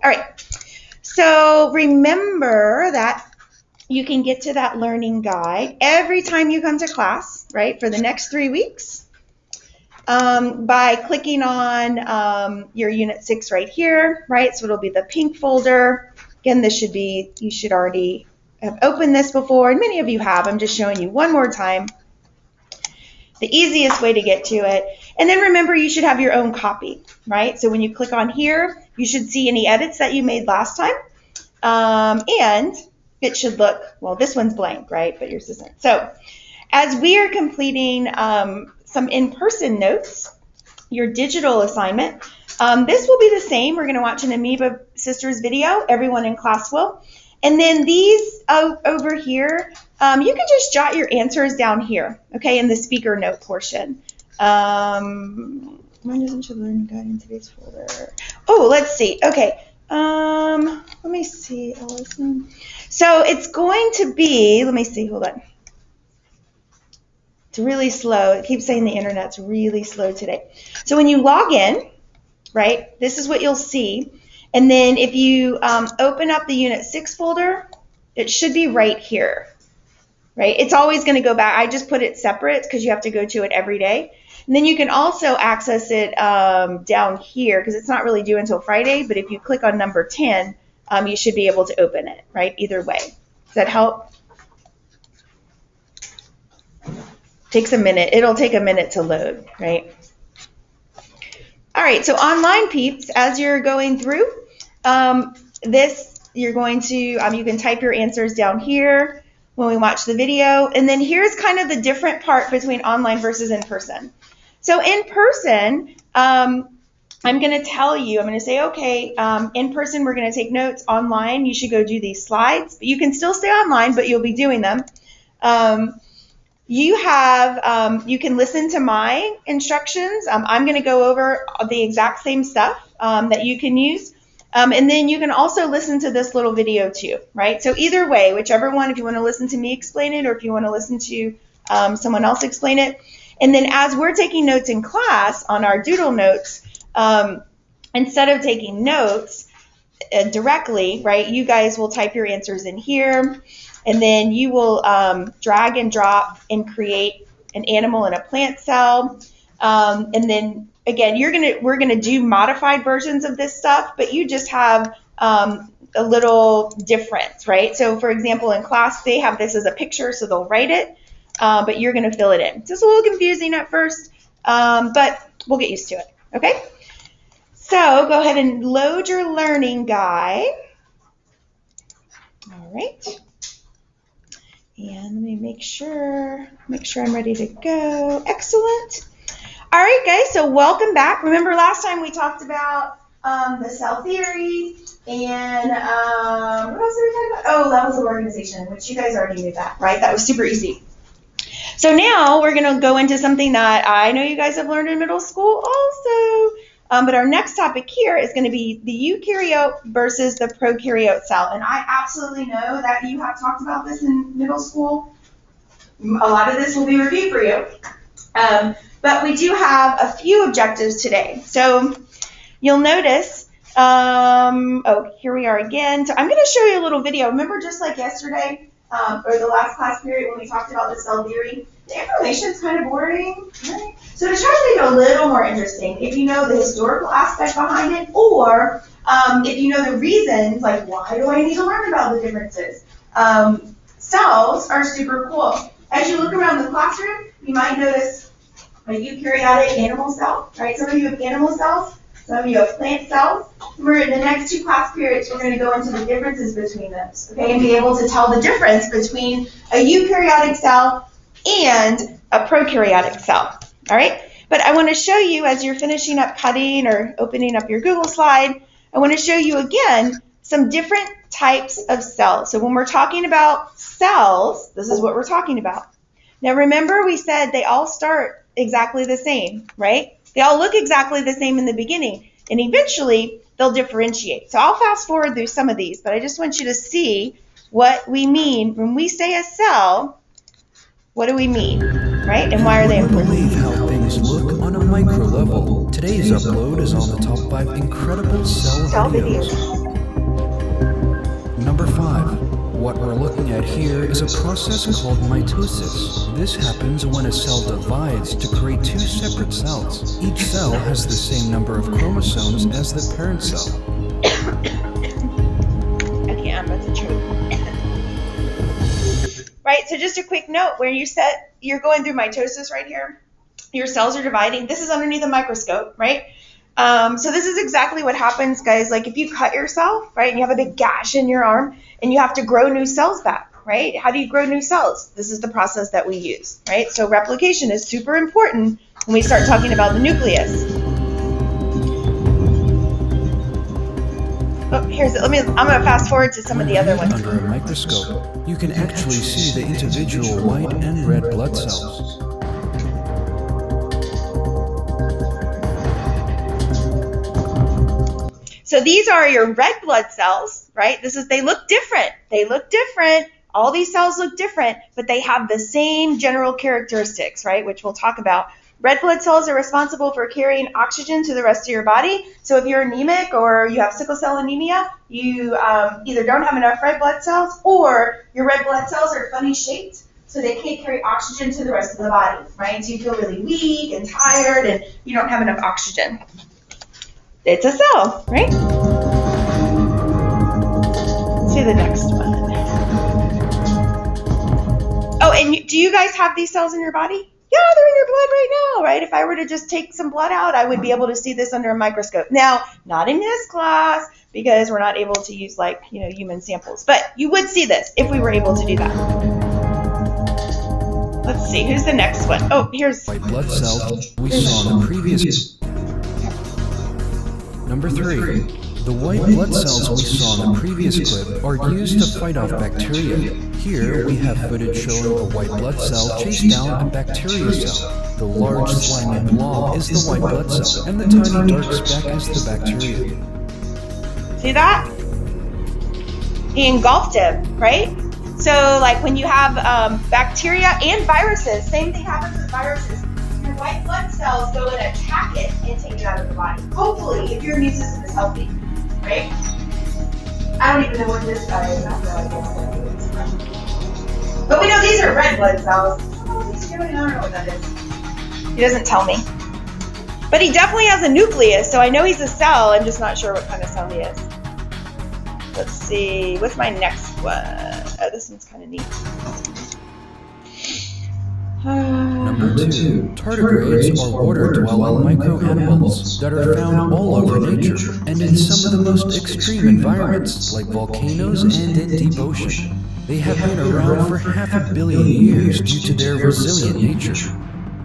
All right, so remember that you can get to that learning guide every time you come to class, right, for the next 3 weeks by clicking on your Unit 6 right here, right? So it'll be the pink folder. Again, this should be, you should already have opened this before, and many of you have. I'm just showing you one more time the easiest way to get to it. And then remember, you should have your own copy, right? So when you click on here, you should see any edits that you made last time. And it should look, well, this one's blank, right? But yours isn't. So as we are completing some in-person notes, your digital assignment, this will be the same. We're going to watch an Amoeba Sisters video. Everyone in class will. And then these over here, you can just jot your answers down here, okay, in the speaker note portion. When doesn't show the learning guide in today's folder? Oh, let's see. Okay. Let me see, Allison. So it's going to be, let me see, hold on. It's really slow. It keeps saying the internet's really slow today. So when you log in, right, this is what you'll see. And then if you open up the Unit 6 folder, it should be right here, right? It's always going to go back. I just put it separate because you have to go to it every day. And then you can also access it down here because it's not really due until Friday. But if you click on number 10, you should be able to open it, right? Either way. Does that help? Takes a minute. It'll take a minute to load, right? All right, so online peeps, as you're going through this, you're going to, you can type your answers down here when we watch the video. And then here's kind of the different part between online versus in person. So in person, I'm going to tell you, I'm going to say, okay, in person, we're going to take notes. Online, you should go do these slides. But you can still stay online, but you'll be doing them. You can listen to my instructions. I'm going to go over the exact same stuff that you can use. And then you can also listen to this little video too, right? So either way, whichever one, if you want to listen to me explain it or if you want to listen to someone else explain it. And then as we're taking notes in class on our doodle notes, instead of taking notes directly, right, you guys will type your answers in here. And then you will drag and drop and create an animal and a plant cell. And then again, we're gonna do modified versions of this stuff, but you just have a little difference, right? So for example, in class they have this as a picture, so they'll write it, but you're gonna fill it in. So it's a little confusing at first, but we'll get used to it. Okay. So go ahead and load your learning guide. All right. And let me make sure I'm ready to go. Excellent. All right, guys, so welcome back. Remember last time we talked about the cell theory and what else did we talk about? Oh, levels of organization, which you guys already knew that, right? That was super easy. So now we're going to go into something that I know you guys have learned in middle school also. But our next topic here is going to be the eukaryote versus the prokaryote cell. And I absolutely know that you have talked about this in middle school. A lot of this will be reviewed for you. But we do have a few objectives today. So you'll notice, here we are again. So I'm going to show you a little video. Remember just like yesterday, or the last class period when we talked about the cell theory? The information is kind of boring, right? So to try to make it a little more interesting, if you know the historical aspect behind it, or if you know the reasons, like why do I need to learn about the differences? Cells are super cool. As you look around the classroom, you might notice a eukaryotic animal cell, right? Some of you have animal cells, some of you have plant cells. We're in the next 2 class periods, we're going to go into the differences between those, okay, and be able to tell the difference between a eukaryotic cell and a prokaryotic cell, all right? But I want to show you as you're finishing up cutting or opening up your Google slide, I want to show you again some different types of cells. So when we're talking about cells, this is what we're talking about. Now remember we said they all start exactly the same, right? They all look exactly the same in the beginning, and eventually they'll differentiate. So I'll fast forward through some of these, but I just want you to see what we mean when we say a cell. What do we mean, right? And why are they important? Believe how things look on a micro level. Today's upload is on the top 5 incredible cell videos. What we're looking at here is a process called mitosis. This happens when a cell divides to create two separate cells. Each cell has the same number of chromosomes as the parent cell. I can't, that's a truth. Right, so just a quick note, where you're going through mitosis right here, your cells are dividing. This is underneath a microscope, right? So this is exactly what happens, guys. Like if you cut yourself, right, and you have a big gash in your arm, and you have to grow new cells back, right? How do you grow new cells? This is the process that we use, right? So replication is super important when we start talking about the nucleus. Oh, here's it. I'm gonna fast forward to some of the other ones. Under a microscope, you can actually see the individual white and red blood cells. So these are your red blood cells, right? They look different. They look different. All these cells look different, but they have the same general characteristics, right? Which we'll talk about. Red blood cells are responsible for carrying oxygen to the rest of your body. So if you're anemic or you have sickle cell anemia, you either don't have enough red blood cells or your red blood cells are funny shaped, so they can't carry oxygen to the rest of the body, right? So you feel really weak and tired and you don't have enough oxygen. It's a cell, right? Let's see the next one. Oh, and do you guys have these cells in your body? Yeah, they're in your blood right now, right? If I were to just take some blood out, I would be able to see this under a microscope. Now, not in this class because we're not able to use human samples, but you would see this if we were able to do that. Let's see, who's the next one? Oh, here's White blood cell we saw in the previous. Number 3. The white blood cells we saw in the previous clip are used to fight off bacteria. Here we have footage showing a white blood cell chase down a bacterial cell. The large slimy blob is the white blood cell, and the tiny dark speck is the bacteria. See that? He engulfed him, right? So like when you have bacteria and viruses, same thing happens with viruses. Your white blood cells go and attack it and take it out of the body. Hopefully, if your immune system is healthy, right? I don't even know what this guy is. But we know these are red blood cells. Oh, he's doing, I don't know what that is. He doesn't tell me. But he definitely has a nucleus, so I know he's a cell. I'm just not sure what kind of cell he is. Let's see. What's my next one? Oh, this one's kind of neat. Number 2. Tardigrades are water-dwelling microanimals that are found all over nature and in some of the most extreme environments, like volcanoes and in deep ocean. They have been around for 500 million years due to their resilient nature.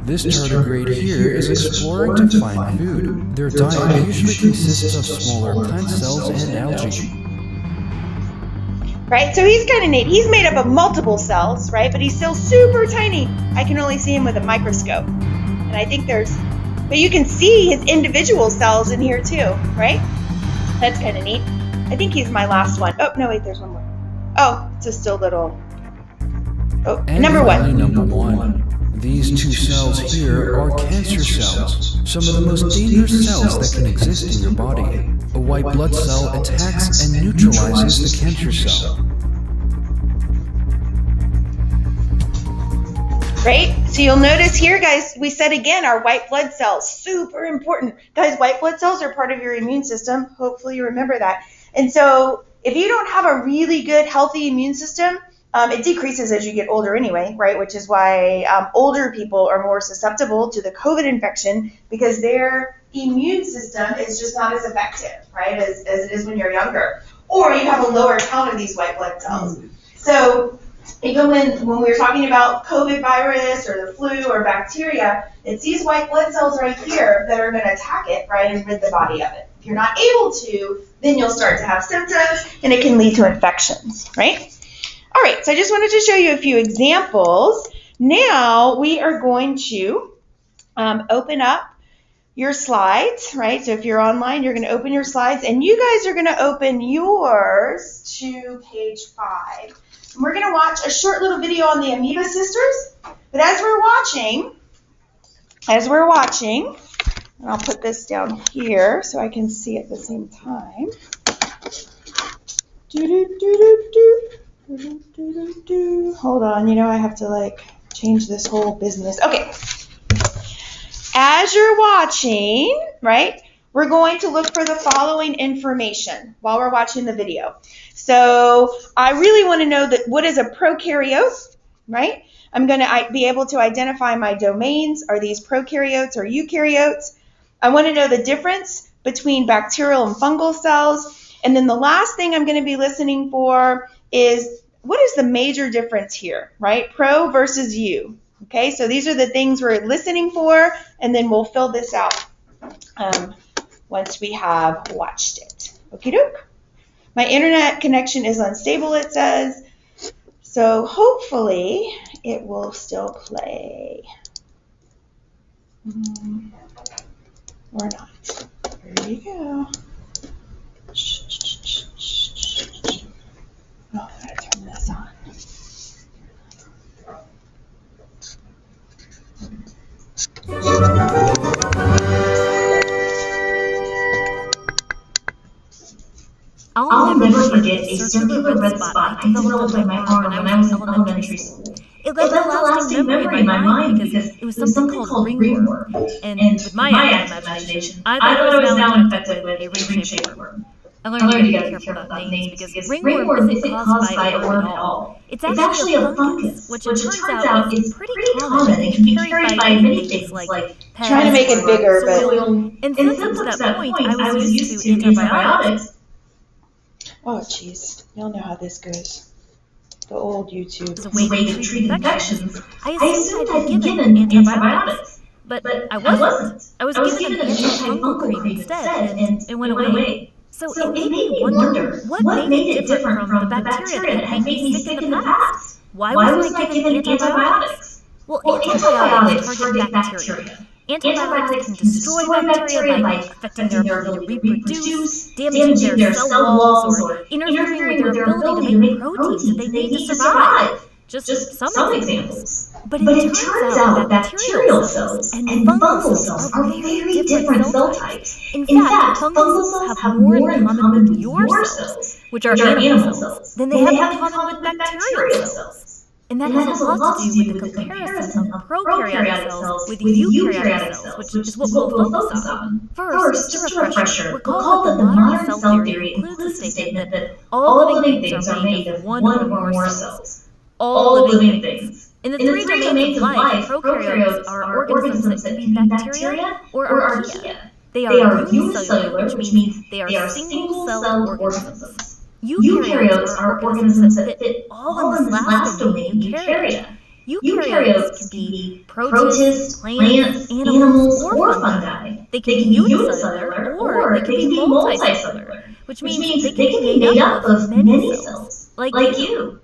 This tardigrade here is exploring to find food. Their diet usually consists of smaller plant cells and algae. Right, so he's kind of neat. He's made up of multiple cells, right? But he's still super tiny. I can only see him with a microscope. And I think but you can see his individual cells in here too, right? That's kind of neat. I think he's my last one. Oh, no, wait, there's one more. Oh, it's a still little. Oh, and number 1. Number 1. These two cells here are cancer cells, some of the most dangerous cells that can exist in your body. A white blood cell attacks and neutralizes the cancer cell. Right? So you'll notice here, guys, we said again, our white blood cells, super important. Guys, white blood cells are part of your immune system. Hopefully you remember that. And so if you don't have a really good, healthy immune system, it decreases as you get older anyway, right? Which is why older people are more susceptible to the COVID infection because their immune system is just not as effective, right, as it is when you're younger. Or you have a lower count of these white blood cells. So even when we're talking about COVID virus or the flu or bacteria, it's these white blood cells right here that are going to attack it, right, and rid the body of it. If you're not able to, then you'll start to have symptoms and it can lead to infections, right? All right, so I just wanted to show you a few examples. Now we are going to open up your slides, right? So if you're online, you're going to open your slides, and you guys are going to open yours to page 5. And we're going to watch a short little video on the amoeba sisters. But as we're watching, and I'll put this down here so I can see at the same time. Hold on, I have to like change this whole business. Okay. As you're watching, right, we're going to look for the following information while we're watching the video. So I really want to know that what is a prokaryote, right? I'm going to be able to identify my domains. Are these prokaryotes or eukaryotes? I want to know the difference between bacterial and fungal cells. And then the last thing I'm going to be listening for is what is the major difference here, right? Pro versus eu. Okay, so these are the things we're listening for, and then we'll fill this out once we have watched it. Okie doke. My internet connection is unstable, it says. So hopefully it will still play. Or not. There you go. Oh, I gotta turn this on. I'll never forget a circular red spot I developed on my arm when I was in elementary school. It left a lasting memory in my mind because it was something called ringworm. And with my active imagination, I thought I was now infected with a ring-shaped worm. I learned you gotta be careful about names because ringworm isn't caused by a worm at all. It's actually a fungus, which it turns out is pretty common and can be carried by many things like pests, trying to make it bigger, soil. And since up to that point, I was used to antibiotics. Oh, jeez. Y'all know how this goes. The old YouTube. As a way to treat infections, I assumed I'd been given antibiotics. But I wasn't. I was given an antifungal cream instead, and it went away. So it made me wonder, what made it different from the bacteria that had made me sick in the past? Why wasn't I given antibiotics? Well, antibiotics target bacteria. Antibiotics can destroy bacteria by affecting their ability to reproduce, damaging their cell walls, or interfering with their ability to make proteins that they need to survive. Just some examples. But it turns out bacterial cells and fungal cells are very different cell types. In fact, fungal cells have more in common with your cells, which are animal cells, than they have in common with bacterial cells. And that has a lot to do with the comparison of prokaryotic cells with eukaryotic cells, which is what we'll focus on. First, just a refresher, recall that the modern cell theory includes the statement that all living things are made of one or more cells. All living things. In the three domains of life, prokaryotes are organisms that can be bacteria or archaea. They are unicellular, which means they are single-celled organisms. Eukaryotes are organisms that fit all in this last domain, eukarya. Eukaryotes can be protists, plants, animals, or fungi. They can be unicellular or they can be multicellular, which means they can be made up of many cells, like you.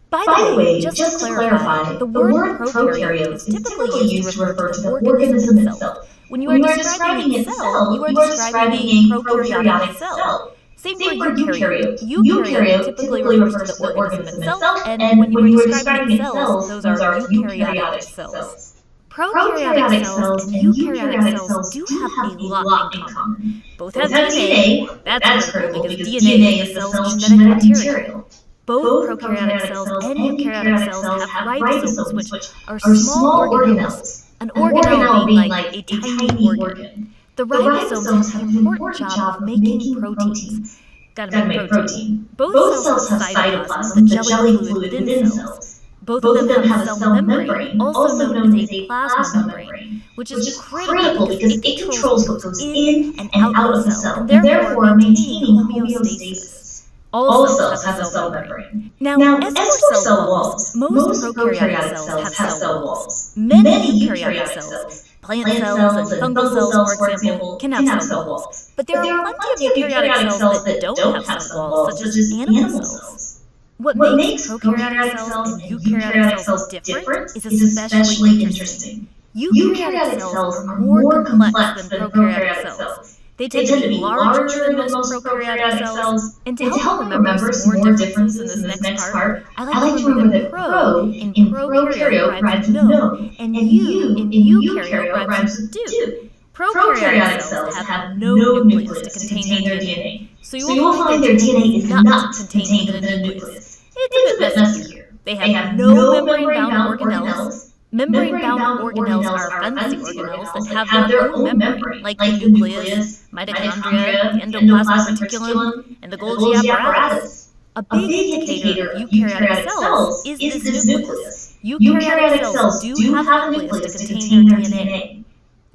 By the way, just to clarify, the word prokaryote is typically used to refer to the organism itself. When you are describing a cell, you are describing a prokaryotic cell. Same for eukaryote. Eukaryote typically refers to the organism itself, and when you are describing cells, those are eukaryotic cells. Prokaryotic cells and eukaryotic cells do have a lot in common. Both have DNA. That's critical because DNA is the cell's genetic material. Both prokaryotic cells and eukaryotic cells have ribosomes, which are small organelles. An organelle being like a tiny organ. The ribosomes have the important job of making proteins. Gotta make protein. Both cells have cytoplasm, the jelly fluid within cells. Both of them have a cell membrane, also known as a plasma membrane, which is critical because it controls what goes in and out of the cell, and therefore maintaining homeostasis. All cells have a cell membrane. Now, as for cell walls, most prokaryotic cells have cell walls. Many eukaryotic cells, plant cells and fungal cells, for example, can have cell walls. But there are plenty of eukaryotic cells that don't have cell walls, such as animal cells. What makes prokaryotic cells and eukaryotic cells different is especially interesting. Eukaryotic cells are more complex than prokaryotic cells. They tend to be larger than most prokaryotic cells. And to help remember some more differences in this next part, I like to remember that pro in prokaryote rhymes with no, and u in eukaryote rhymes with do. Prokaryotic cells have no nucleus to contain their DNA. So you will find their DNA is not contained in the nucleus. It's a bit messy here. They have no membrane-bound organelles. Membrane-bound organelles are fancy organelles that have their own membrane, like the nucleus, mitochondria, the endoplasmic reticulum, and the Golgi apparatus. A big indicator of eukaryotic cells is this nucleus. Eukaryotic cells do have a nucleus to contain their DNA.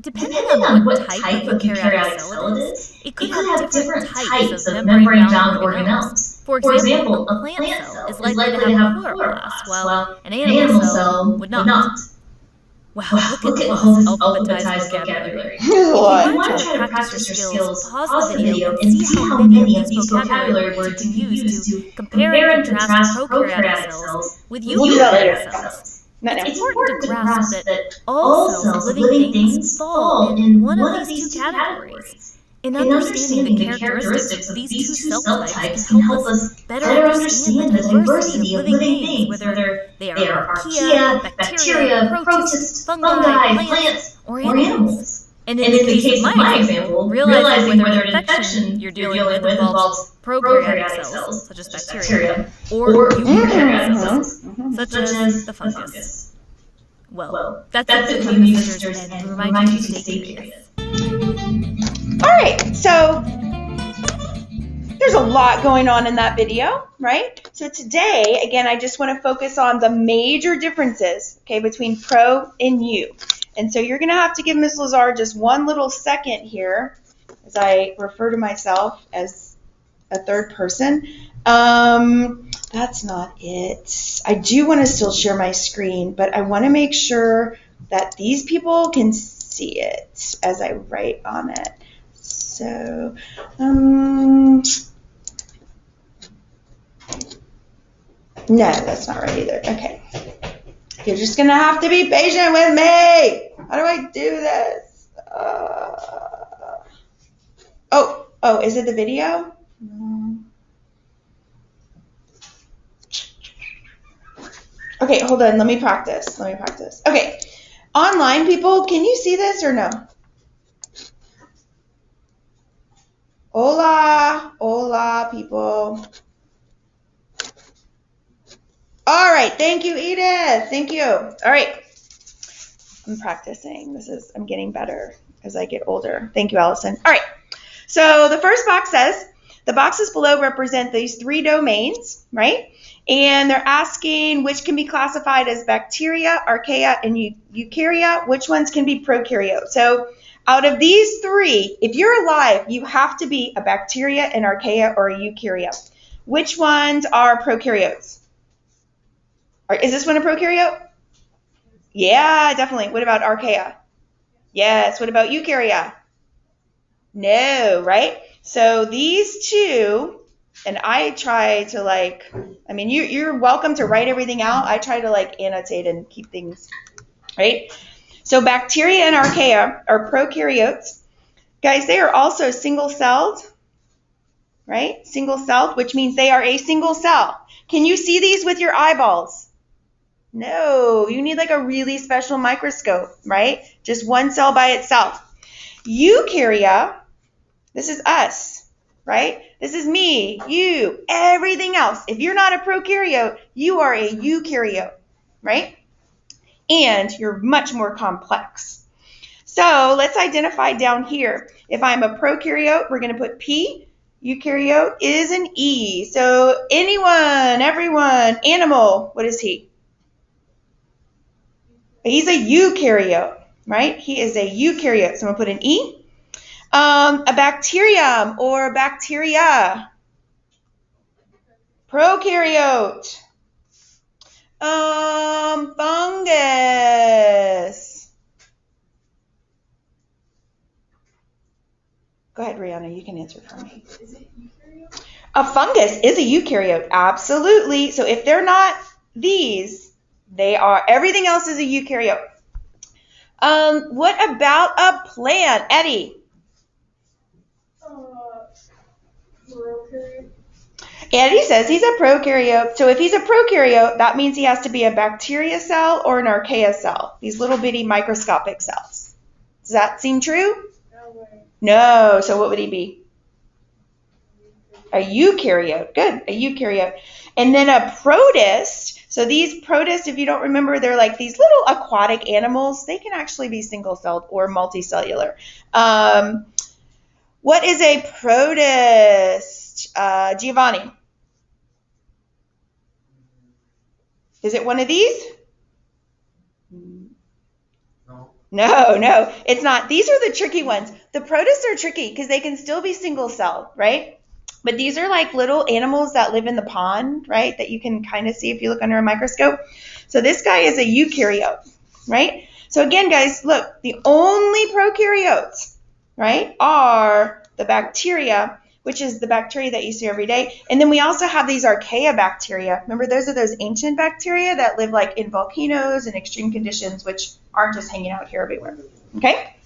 Depending on what type of eukaryotic cell it is, it could have different types of membrane-bound organelles. For example, a plant cell is likely to have chloroplast, while an animal cell would not. Wow, look at all this alphabetized vocabulary. If you want to try to practice your skills, pause the video and see how many of these vocabulary words you can use to compare and contrast prokaryotic cells with eukaryotic cells. It's important to grasp that all cells of living things fall in one of these two categories. In understanding the characteristics of these two cell types can help us better understand the diversity of living things, whether they are archaea, bacteria, protists, fungi, plants, or animals. And in the case of my example, realizing whether an infection you're dealing with involves prokaryotic cells, such as bacteria, or eukaryotic cells, such as the fungus. Well, that's it for me, visitors, and remind you to stay curious. All right, so there's a lot going on in that video, right? So today, again, I just want to focus on the major differences, okay, between pro and eu. And so you're going to have to give Ms. Lazar just one little second here as I refer to myself as a third person. That's not it. I do want to still share my screen, but I want to make sure that these people can see it as I write on it. So, no, that's not right either. Okay. You're just going to have to be patient with me. How do I do this? Oh, is it the video? Okay, hold on. Let me practice. Okay. Online people, can you see this or no? Hola, people. All right, thank you, Edith. Thank you. All right, I'm practicing. I'm getting better as I get older. Thank you, Allison. All right, so the first box says, the boxes below represent these three domains, right? And they're asking which can be classified as bacteria, archaea, and eukarya. Which ones can be prokaryote? So out of these three, if you're alive, you have to be a bacteria, an archaea, or a eukarya. Which ones are prokaryotes? Is this one a prokaryote? Yeah, definitely. What about archaea? Yes. What about eukarya? No, right? So these two, and I try to you're welcome to write everything out. I try to annotate and keep things, right? So bacteria and archaea are prokaryotes. Guys, they are also single-celled, right? Single-celled, which means they are a single cell. Can you see these with your eyeballs? No, you need a really special microscope, right? Just one cell by itself. Eukarya, this is us, right? This is me, you, everything else. If you're not a prokaryote, you are a eukaryote, right? And you're much more complex. So let's identify down here. If I'm a prokaryote, we're going to put P. Eukaryote is an E. So anyone, everyone, animal, what is he? He's a eukaryote, right? He is a eukaryote. So I'm going to put an E. A bacterium or bacteria. Prokaryote. Fungus. Go ahead, Rihanna. You can answer for me. Is it eukaryote? A fungus is a eukaryote. Absolutely. So if they're not these, they are. Everything else is a eukaryote. What about a plant? Eddie? Prokaryote. Eddie says he's a prokaryote. So if he's a prokaryote, that means he has to be a bacteria cell or an archaea cell. These little bitty microscopic cells. Does that seem true? No. So what would he be? A eukaryote. Good. A eukaryote. And then a protist. So these protists, if you don't remember, they're like these little aquatic animals. They can actually be single-celled or multicellular. What is a protist? Giovanni. Is it one of these? No, it's not. These are the tricky ones. The protists are tricky because they can still be single-celled, right? But these are like little animals that live in the pond, right, that you can kind of see if you look under a microscope. So this guy is a eukaryote, right? So again, guys, look, the only prokaryotes, right, are the bacteria, which is the bacteria that you see every day. And then we also have these Archaea bacteria. Remember, those are those ancient bacteria that live like in volcanoes and extreme conditions, which aren't just hanging out here everywhere. Okay?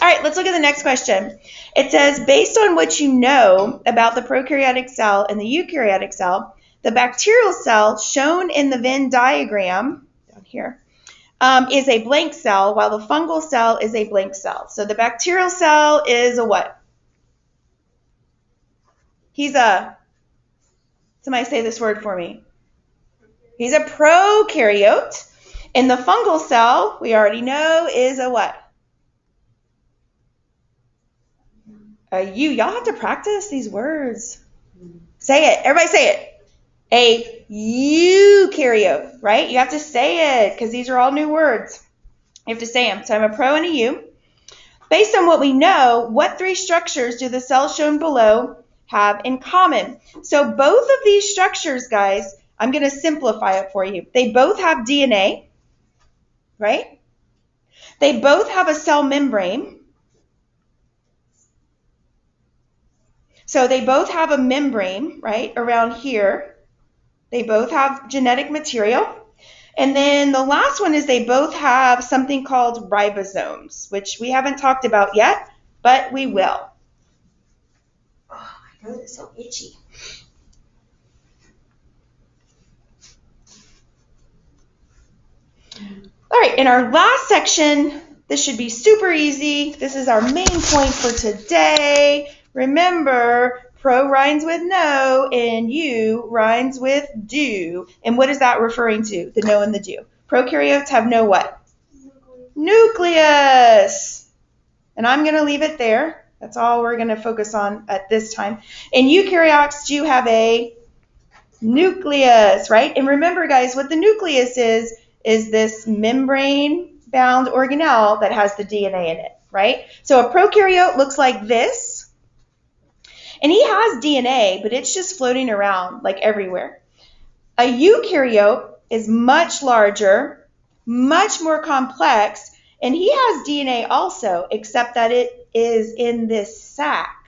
All right, let's look at the next question. It says, based on what you know about the prokaryotic cell and the eukaryotic cell, the bacterial cell shown in the Venn diagram down here is a blank cell, while the fungal cell is a blank cell. So the bacterial cell is a what? Somebody say this word for me. He's a prokaryote. And the fungal cell, we already know, is a what? A y'all have to practice these words. Say it. Everybody say it. A eukaryote, right? You have to say it because these are all new words. You have to say them. So I'm a pro and a U. Based on what we know, what three structures do the cells shown below have in common? So both of these structures, guys, I'm going to simplify it for you. They both have DNA, right? They both have a cell membrane. So they both have a membrane, right, around here. They both have genetic material. And then the last one is they both have something called ribosomes, which we haven't talked about yet, but we will. Oh, my throat is so itchy. All right, in our last section, this should be super easy. This is our main point for today. Remember, pro rhymes with no and U rhymes with do. And what is that referring to, the no and the do? Prokaryotes have no what? Nucleus. And I'm going to leave it there. That's all we're going to focus on at this time. And eukaryotes do have a nucleus, right? And remember, guys, what the nucleus is this membrane-bound organelle that has the DNA in it, right? So a prokaryote looks like this. And he has DNA, but it's just floating around like everywhere. A eukaryote is much larger, much more complex, and he has DNA also, except that it is in this sac,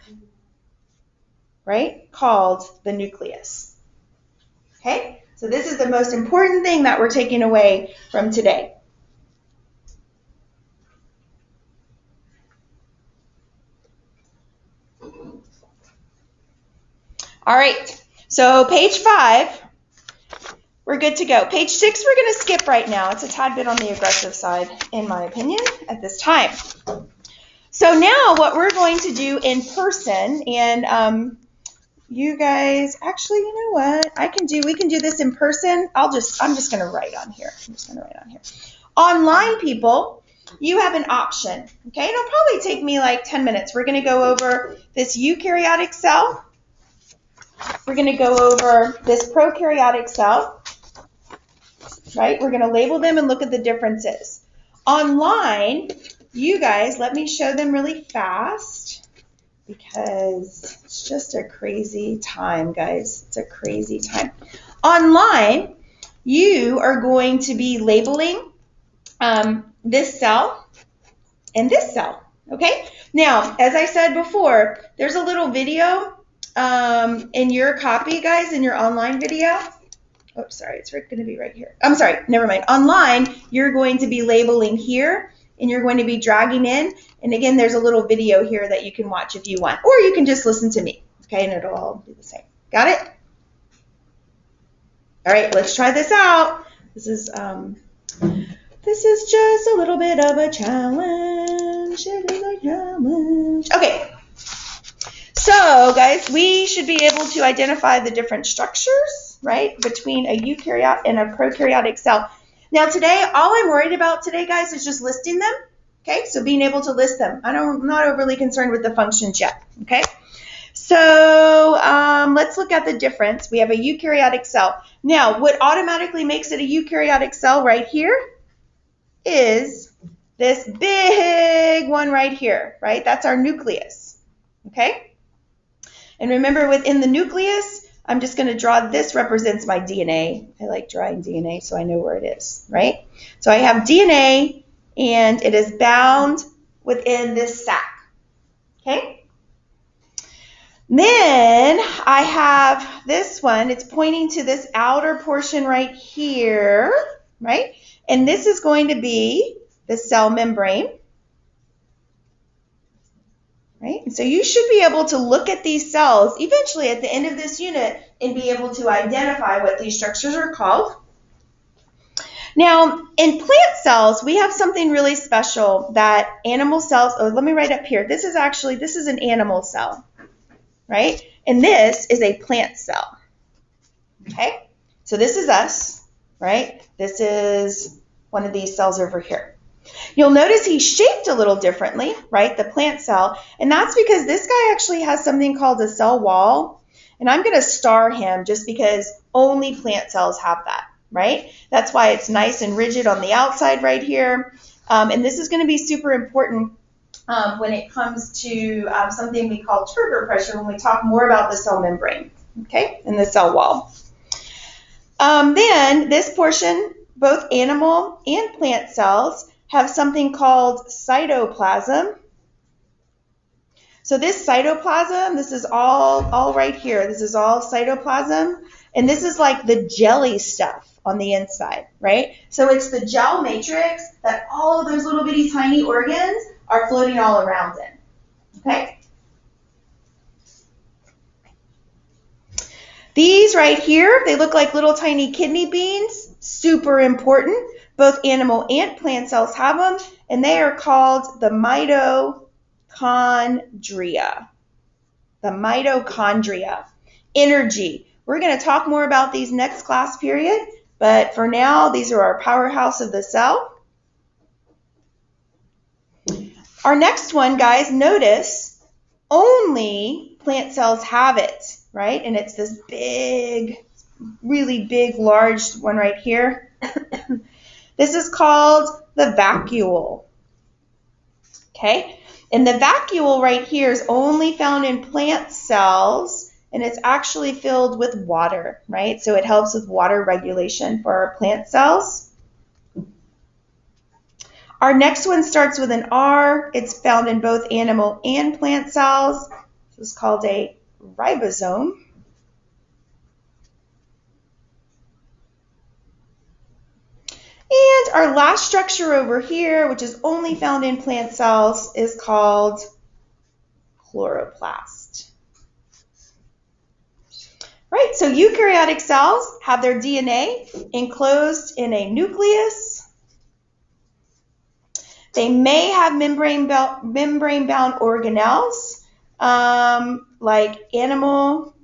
right, called the nucleus. Okay? So this is the most important thing that we're taking away from today. All right, so page 5, we're good to go. Page 6, we're going to skip right now. It's a tad bit on the aggressive side, in my opinion, at this time. So now what we're going to do in person, and you guys, actually, you know what? We can do this in person. I'm just going to write on here. Online people, you have an option, okay? It'll probably take me like 10 minutes. We're going to go over this eukaryotic cell. We're going to go over this prokaryotic cell, right? We're going to label them and look at the differences. Online, you guys, let me show them really fast because it's just a crazy time, guys. It's a crazy time. Online, you are going to be labeling this cell and this cell, okay? Now, as I said before, there's a little video in your copy, guys, in your online video. Oh, sorry, it's going to be right here. I'm sorry, never mind. Online, you're going to be labeling here, and you're going to be dragging in. And again, there's a little video here that you can watch if you want, or you can just listen to me, okay, and it'll all be the same. Got it? All right, let's try this out. This is just a little bit of a challenge. It is a challenge. Okay. So, guys, we should be able to identify the different structures, right, between a eukaryote and a prokaryotic cell. Now, today, all I'm worried about today, guys, is just listing them, okay? So being able to list them. I'm not overly concerned with the functions yet, okay? So let's look at the difference. We have a eukaryotic cell. Now, what automatically makes it a eukaryotic cell right here is this big one right here, right? That's our nucleus, okay? And remember, within the nucleus, I'm just going to draw, this represents my DNA. I like drawing DNA so I know where it is, right? So I have DNA, and it is bound within this sac, okay? Then I have this one. It's pointing to this outer portion right here, right? And this is going to be the cell membrane. Right? And so you should be able to look at these cells eventually at the end of this unit and be able to identify what these structures are called. Now, in plant cells, we have something really special that animal cells, oh, let me write up here. This is an animal cell, right? And this is a plant cell, okay? So this is us, right? This is one of these cells over here. You'll notice he's shaped a little differently, right, the plant cell, and that's because this guy actually has something called a cell wall, and I'm going to star him just because only plant cells have that, right? That's why it's nice and rigid on the outside right here, and this is going to be super important when it comes to something we call turgor pressure when we talk more about the cell membrane, okay, and the cell wall. Then this portion, both animal and plant cells, have something called cytoplasm. So this cytoplasm, this is all right here. This is all cytoplasm. And this is like the jelly stuff on the inside, right? So it's the gel matrix that all of those little bitty tiny organs are floating all around in, okay? These right here, they look like little tiny kidney beans, super important. Both animal and plant cells have them, and they are called the mitochondria. The mitochondria. Energy. We're going to talk more about these next class period, but for now, these are our powerhouse of the cell. Our next one, guys, notice only plant cells have it, right? And it's this big, really big, large one right here. This is called the vacuole, okay? And the vacuole right here is only found in plant cells, and it's actually filled with water, right? So it helps with water regulation for our plant cells. Our next one starts with an R. It's found in both animal and plant cells. This is called a ribosome. And our last structure over here, which is only found in plant cells, is called chloroplast. Right, so eukaryotic cells have their DNA enclosed in a nucleus. They may have membrane-bound organelles, like animal.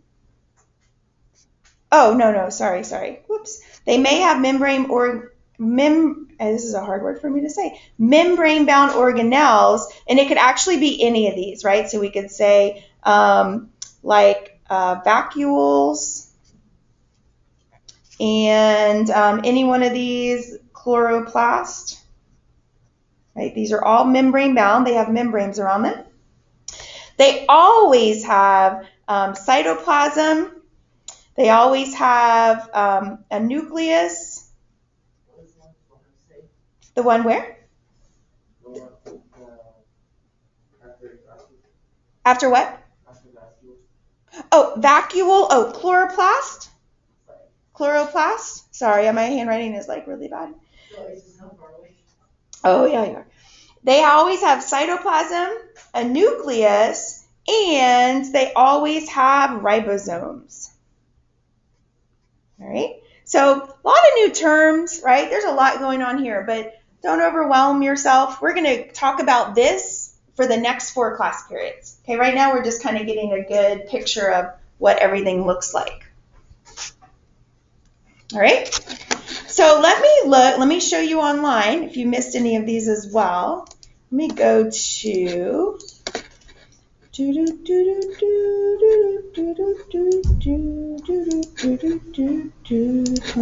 Oh, no, sorry. Whoops. They may have this is a hard word for me to say, membrane-bound organelles, and it could actually be any of these, right? So we could say vacuoles, and any one of these, chloroplast, right? These are all membrane-bound. They have membranes around them. They always have cytoplasm. They always have a nucleus. The one where? After what? Oh, vacuole. Oh, chloroplast. Chloroplast. Sorry, my handwriting is like really bad. Oh, yeah, you are. They always have cytoplasm, a nucleus, and they always have ribosomes. All right. So a lot of new terms, right? There's a lot going on here, but don't overwhelm yourself. We're going to talk about this for the next 4 class periods. Okay, right now we're just kind of getting a good picture of what everything looks like. All right, so let me show you online if you missed any of these as well. Let me go to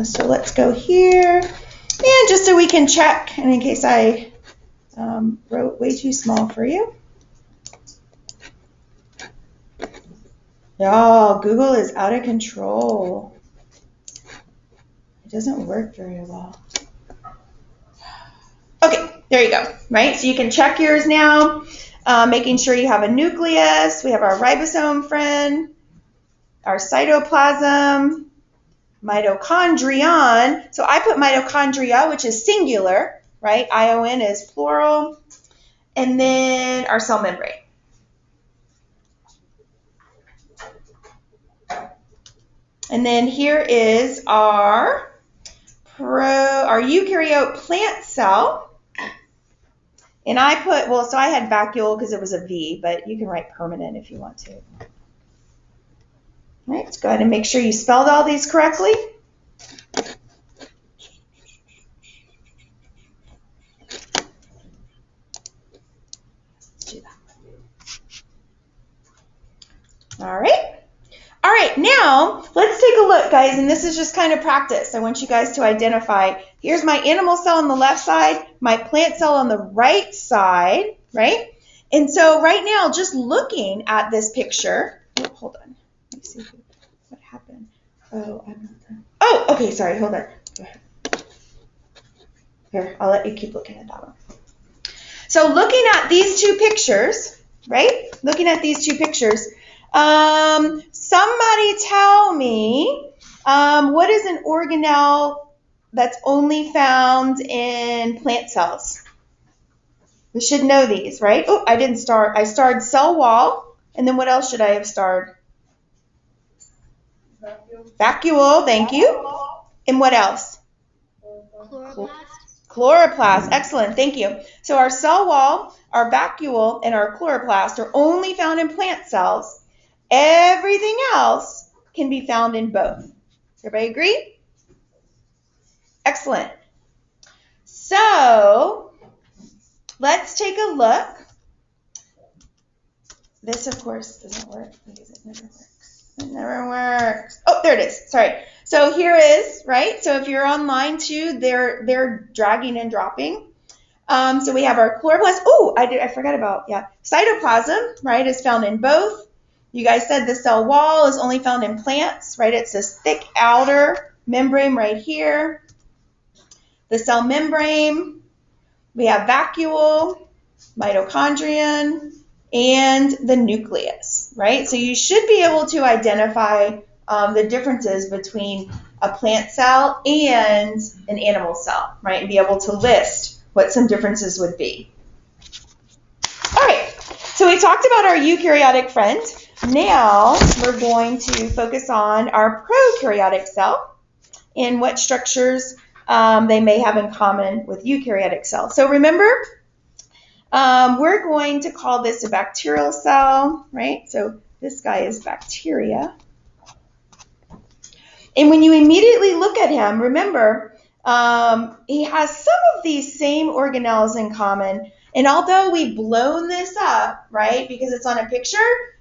so let's go here, and just so we can check, and in case I wrote way too small for you. Oh, Google is out of control. It doesn't work very well. Okay, there you go, right? So you can check yours now, making sure you have a nucleus. We have our ribosome friend, our cytoplasm, mitochondrion. So I put mitochondria, which is singular, right? ION is plural. And then our cell membrane. And then here is our eukaryote plant cell. And I put, well, so I had vacuole because it was a V, but you can write permanent if you want to. All right, let's go ahead and make sure you spelled all these correctly. Let's do that. All right. All right, now let's take a look, guys, and this is just kind of practice. I want you guys to identify, here's my animal cell on the left side, my plant cell on the right side, right? And so right now, just looking at this picture, oh, hold on, let me see what happened. Oh, I'm not done. Oh, okay, sorry, hold on. Go ahead. Here, I'll let you keep looking at that one. So looking at these two pictures, right? Looking at these two pictures, somebody tell me, what is an organelle that's only found in plant cells? We should know these, right? Oh, I didn't start. I starred cell wall, and then what else should I have starred? Vacuole, thank you. And what else? Chloroplast. Chloroplast, excellent, thank you. So our cell wall, our vacuole, and our chloroplast are only found in plant cells. Everything else can be found in both. Everybody agree? Excellent. So let's take a look. This, of course, doesn't work because it never works. It never works. Oh, there it is. Sorry. So here is, right? So if you're online too, they're dragging and dropping. So we have our chloroplast. Oh, I forgot about, cytoplasm, right, is found in both. You guys said the cell wall is only found in plants, right? It's this thick outer membrane right here. The cell membrane, we have vacuole, mitochondrion, and the nucleus, right? So you should be able to identify the differences between a plant cell and an animal cell, right? And be able to list what some differences would be. All right, so we talked about our eukaryotic friend. Now we're going to focus on our prokaryotic cell and what structures they may have in common with eukaryotic cells. So remember, we're going to call this a bacterial cell, right? So this guy is bacteria. And when you immediately look at him, remember, he has some of these same organelles in common. And although we've blown this up, right, because it's on a picture,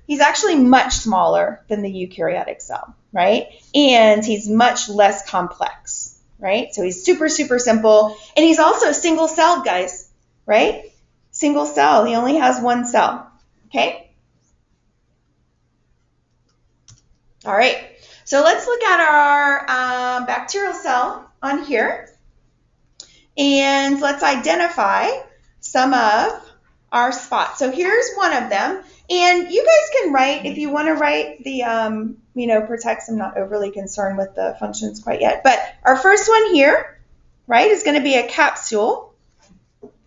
he's actually much smaller than the eukaryotic cell, right? And he's much less complex, right? So he's super, super simple. And he's also single-celled, guys, right? Single cell. He only has one cell, okay? All right. So let's look at our bacterial cell on here. And let's identify some of our spots. So here's one of them. And you guys can write, if you want to write the, protects, I'm not overly concerned with the functions quite yet. But our first one here, right, is going to be a capsule.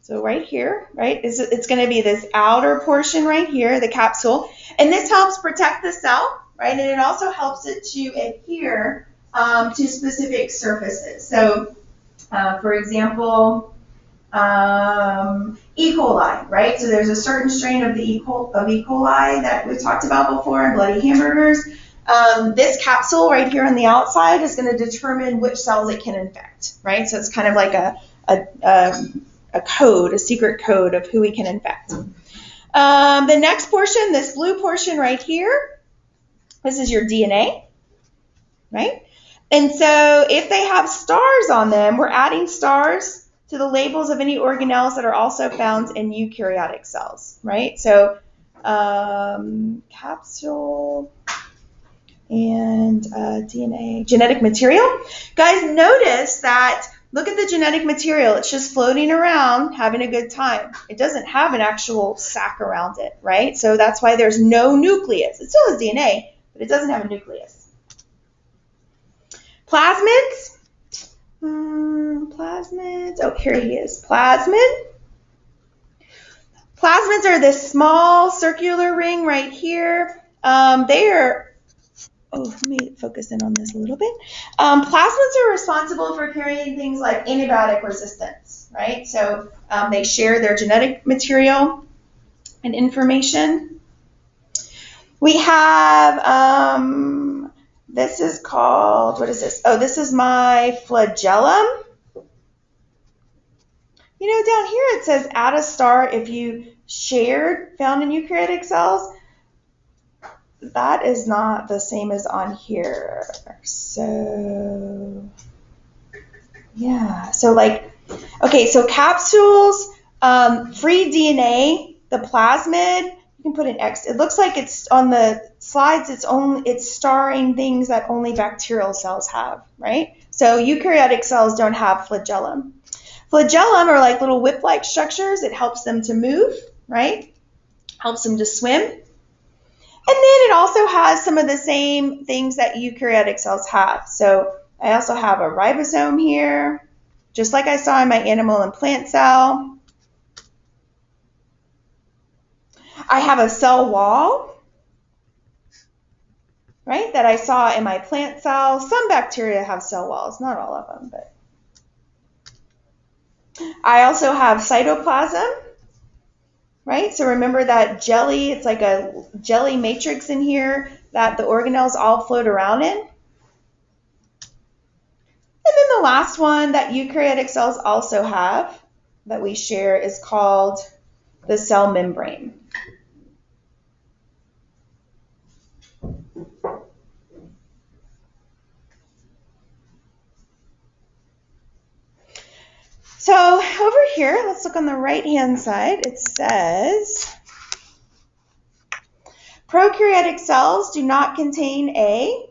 So right here, right, it's going to be this outer portion right here, the capsule. And this helps protect the cell, right, and it also helps it to adhere to specific surfaces. So, for example, E. coli, right? So there's a certain strain of E. coli that we talked about before in bloody hamburgers. This capsule right here on the outside is going to determine which cells it can infect, right? So it's kind of like a code, a secret code of who we can infect. The next portion, this blue portion right here, this is your DNA, right? And so if they have stars on them, we're adding stars to the labels of any organelles that are also found in eukaryotic cells, right? So capsule and DNA, genetic material. Guys, notice that, look at the genetic material. It's just floating around, having a good time. It doesn't have an actual sac around it, right? So that's why there's no nucleus. It still has DNA, but it doesn't have a nucleus. Plasmids. Plasmids. Oh, here he is. Plasmid. Plasmids are this small circular ring right here. They are, let me focus in on this a little bit. Plasmids are responsible for carrying things like antibiotic resistance, right? So they share their genetic material and information. We have, this is called, what is this? Oh, this is my flagellum. You know, down here it says add a star if you shared, found in eukaryotic cells. That is not the same as on here. So, yeah. So like, okay, so capsules, free DNA, the plasmid, you can put an X. It looks like it's on the slides, it's starring things that only bacterial cells have, right? So eukaryotic cells don't have flagellum. Flagellum are like little whip-like structures. It helps them to move, right? Helps them to swim. And then it also has some of the same things that eukaryotic cells have. So I also have a ribosome here, just like I saw in my animal and plant cell. I have a cell wall, right, that I saw in my plant cell. Some bacteria have cell walls, not all of them, but. I also have cytoplasm. Right, so remember that jelly, it's like a jelly matrix in here that the organelles all float around in. And then the last one that eukaryotic cells also have that we share is called the cell membrane. So over here, let's look on the right-hand side. It says, prokaryotic cells do not contain a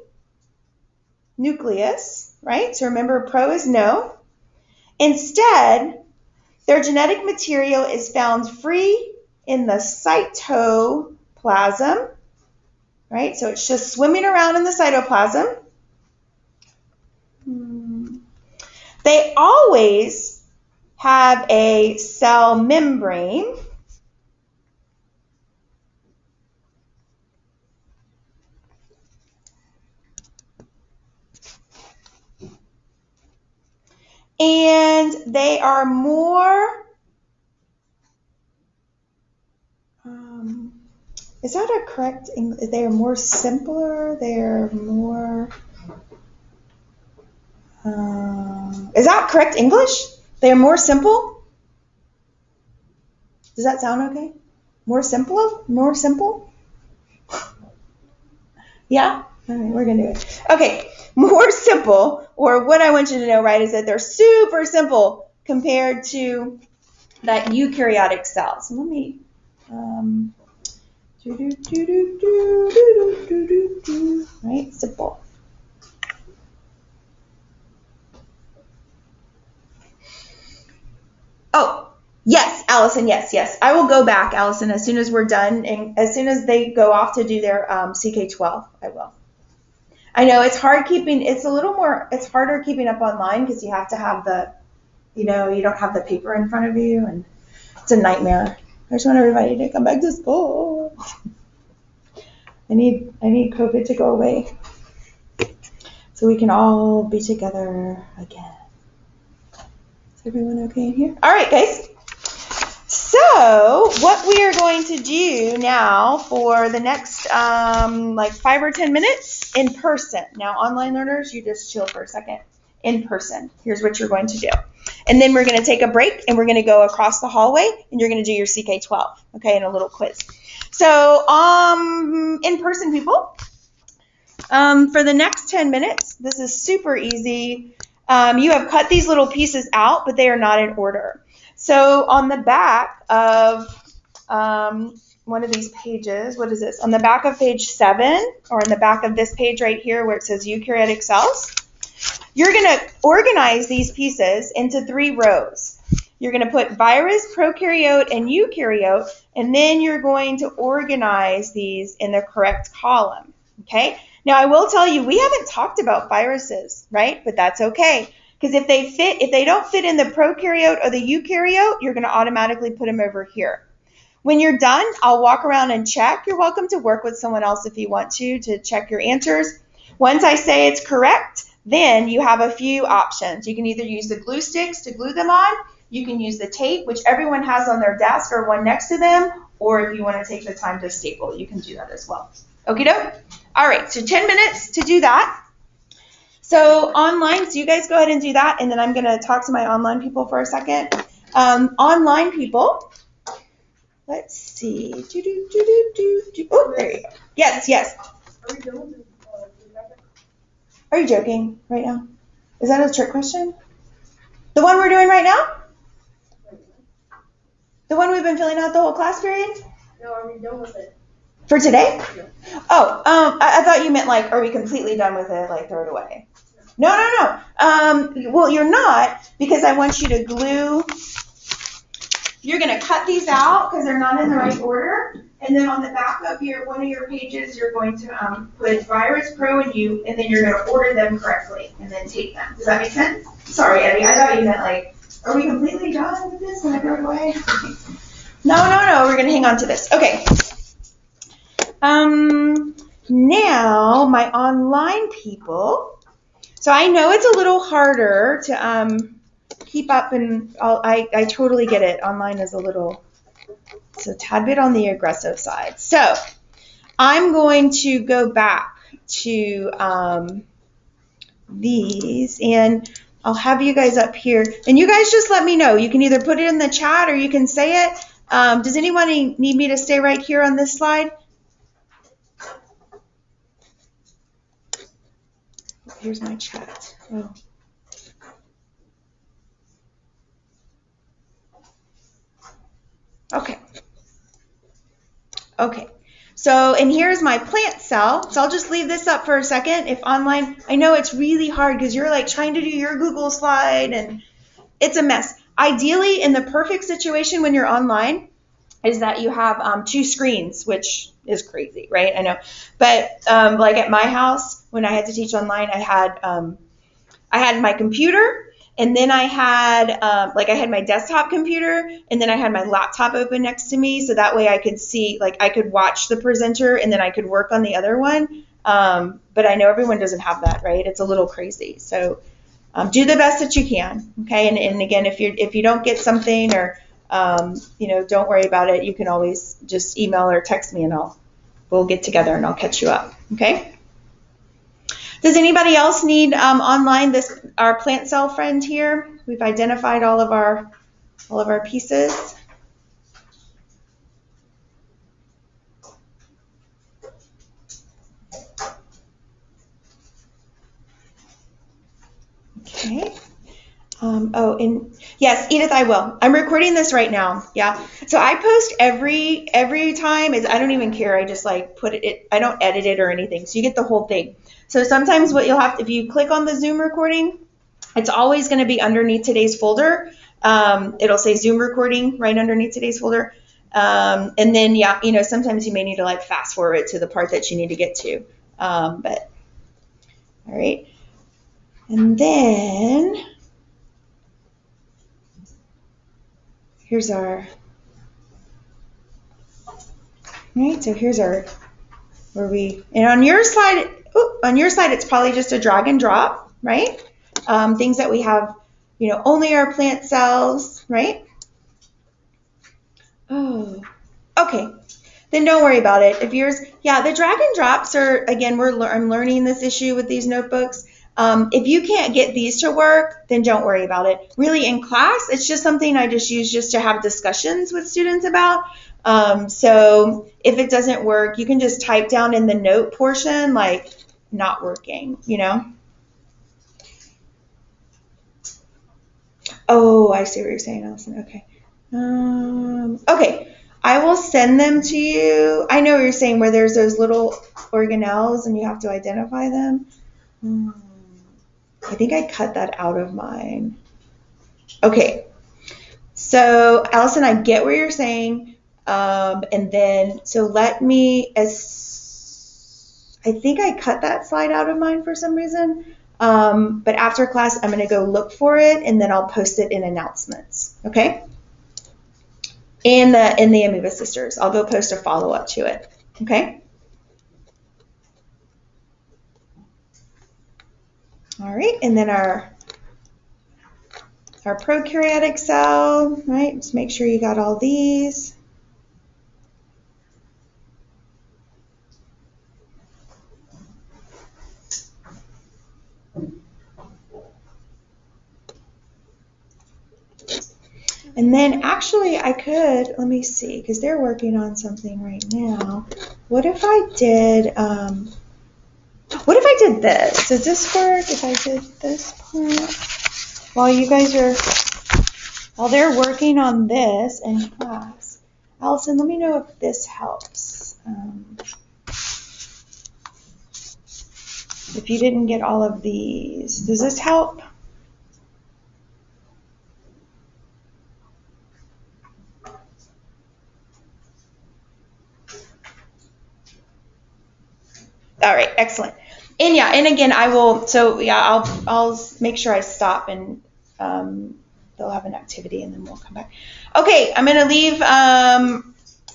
nucleus, right? So remember, pro is no. Instead, their genetic material is found free in the cytoplasm, right? So it's just swimming around in the cytoplasm. They always have a cell membrane. And they are more, is that a correct English? They are more simpler, they're more, is that correct English? They're more simple? Does that sound okay? More simple? More simple? Yeah? All right, we're going to do it. Okay, more simple, or what I want you to know, right, is that they're super simple compared to that eukaryotic cell. So let me, right, simple. Oh, yes, Allison, yes. I will go back, Allison, as soon as we're done, and as soon as they go off to do their CK12, I will. I know it's hard keeping, it's harder keeping up online because you have to have the, you don't have the paper in front of you, and it's a nightmare. I just want everybody to come back to school. I need COVID to go away so we can all be together again. Is everyone okay in here? All right, guys. So what we are going to do now for the next like 5 or 10 minutes in person. Now, online learners, you just chill for a second. In person, here's what you're going to do. And then we're going to take a break and we're going to go across the hallway and you're going to do your CK12, okay, and a little quiz. So in person, people, for the next 10 minutes, this is super easy. You have cut these little pieces out, but they are not in order. So on the back of one of these pages, what is this? On the back of page 7, or on the back of this page right here where it says Eukaryotic cells, you're going to organize these pieces into 3 rows. You're going to put virus, prokaryote, and eukaryote, and then you're going to organize these in the correct column, okay? Now, I will tell you, we haven't talked about viruses, right? But that's okay, because if they don't fit in the prokaryote or the eukaryote, you're going to automatically put them over here. When you're done, I'll walk around and check. You're welcome to work with someone else if you want to check your answers. Once I say it's correct, then you have a few options. You can either use the glue sticks to glue them on, you can use the tape, which everyone has on their desk or one next to them, or if you want to take the time to staple, you can do that as well. Okie doke? All right, so 10 minutes to do that. So online, so you guys go ahead and do that, and then I'm going to talk to my online people for a second. Online people, let's see. Oh, there you go. Yes, yes. Are we done with Are you joking right now? Is that a trick question? The one we're doing right now? The one we've been filling out the whole class period? No, are we done with it? For today? Yeah. Oh, I thought you meant like, are we completely done with it? Like throw it away? No. Well, you're not, because I want you to glue. You're going to cut these out because they're not in the right order. And then on the back of one of your pages, you're going to put virus, pro, and you, and then you're going to order them correctly and then tape them. Does that make sense? Sorry, Eddie. I thought you meant like, are we completely done with this? Can I throw it away? No. We're going to hang on to this. Okay. Now, my online people. So I know it's a little harder to keep up, and I totally get it. Online is it's a tad bit on the aggressive side. So I'm going to go back to these, and I'll have you guys up here. And you guys just let me know. You can either put it in the chat or you can say it. Does anybody need me to stay right here on this slide? Here's my chat. Oh. Okay. So, and here's my plant cell. So I'll just leave this up for a second. If online, I know it's really hard because you're like trying to do your Google slide and it's a mess. Ideally, in the perfect situation when you're online, is that you have 2 screens, which is crazy, right? I know. But like at my house, when I had to teach online, I had my computer, and then I had I had my desktop computer, and then I had my laptop open next to me, so that way I could see, like I could watch the presenter, and then I could work on the other one. But I know everyone doesn't have that, right? It's a little crazy. So do the best that you can, okay? And again, if you don't get something or don't worry about it. You can always just email or text me, and we'll get together and I'll catch you up. Okay. Does anybody else need online our plant cell friend here? We've identified all of our pieces. Okay. And yes, Edith, I will. I'm recording this right now. Yeah. So I post every time. I don't even care. I just like put it. I don't edit it or anything. So you get the whole thing. So sometimes what you'll have, if you click on the Zoom recording, it's always going to be underneath today's folder. It'll say Zoom recording right underneath today's folder. And then, sometimes you may need to like fast forward to the part that you need to get to. But all right. And then here's our, right, so here's our, and on your slide, it's probably just a drag and drop, right? Things that we have only our plant cells, right? Oh, okay. Then don't worry about it. If yours, the drag and drops are, again, I'm learning this issue with these notebooks. If you can't get these to work, then don't worry about it. Really, in class, it's just something I just use just to have discussions with students about. So if it doesn't work, you can just type down in the note portion, like, not working, Oh, I see what you're saying, Allison. Okay. Okay. I will send them to you. I know what you're saying, where there's those little organelles and you have to identify them. I think I cut that out of mine. Okay. So, Allison, I get what you're saying. And then, so let me, I think I cut that slide out of mine for some reason. But after class, I'm going to go look for it, and then I'll post it in announcements. Okay? In the Amoeba Sisters. I'll go post a follow-up to it. Okay? All right, and then our prokaryotic cell, right? Just make sure you got all these. And then actually I could, let me see, because they're working on something right now. What if I did this? Does this work if I did this part? While they're working on this in class. Allison, let me know if this helps. If you didn't get all of these, does this help? All right, excellent. And and again, I will. So I'll make sure I stop and they'll have an activity, and then we'll come back. Okay, I'm gonna leave my